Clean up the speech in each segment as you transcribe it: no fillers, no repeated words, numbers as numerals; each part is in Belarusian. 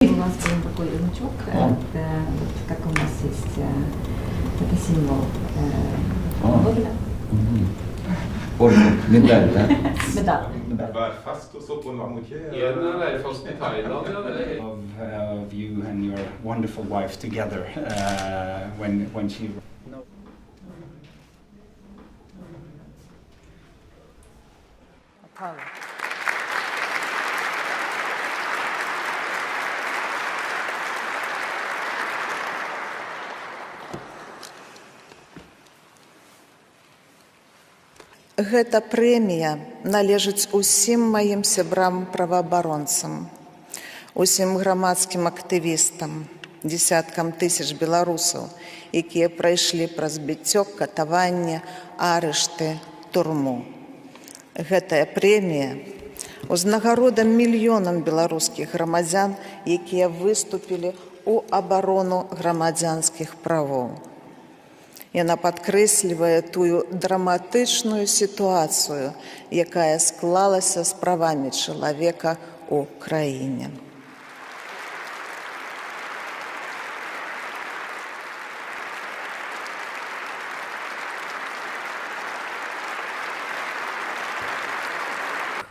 у нас был такой значок, как у нас есть, это символ Нобеля. Орден, медаль, да? Медаль. Fast och så på en marmortier. Den är fast i Thailand. Of you and your wonderful wife together when she. Гэта прэмія належыць усім маім сябрам-праваабаронцам, усім грамадскім актывістам, дзесяткам тысяч беларусаў, якія прайшлі праз біццё, катаванне, арышты, турму. Гэтая прэмія узнагарода мільёнам беларускіх грамадзян, якія выступілі ў абарону грамадзянскіх правоў. Яна падкрэслівае тую драматычную сітуацыю, якая склалася з правамі чалавека ў краіне.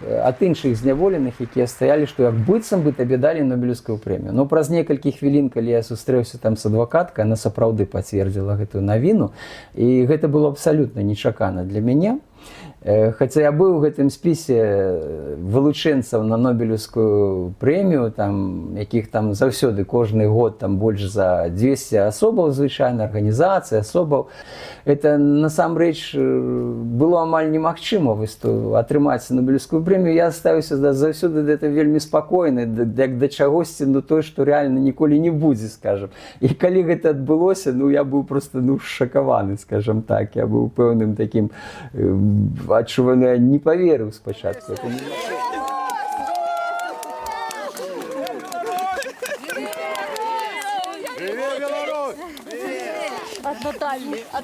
Ад іншых зняволеных, якія стаялі, што як быццам бы табе далі Нобелеўскую прэмію. Но праз некалькі хвілін, калі я сустрэўся там з адвакаткай, яна сапраўды пацвердзіла гэтую навіну, і гэта было абсалютна нечакана для мяне. Хаця я быў у гэтым спісе вылучэнцаў на Нобелеўскую прэмію, якіх там заўсёды кожны год там больш за 200 асобаў, звычайна, арганізацый, асобаў. Это насамрэч было амаль немагчыма атрымаць Нобелеўскую прэмію. Я ставіўся заўсёды да этого вельмі спакойна, як да чагосьці, тое, што рэальна ніколі не будзе, скажам. І калі гэта адбылося, я быў проста шакаваны, скажам так. Я быў пэўным такім адчуваны, я не поверыў спачатку. От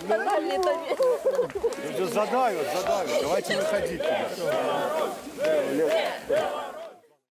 Натальи тобі. Задавят. Давайте выходить туда.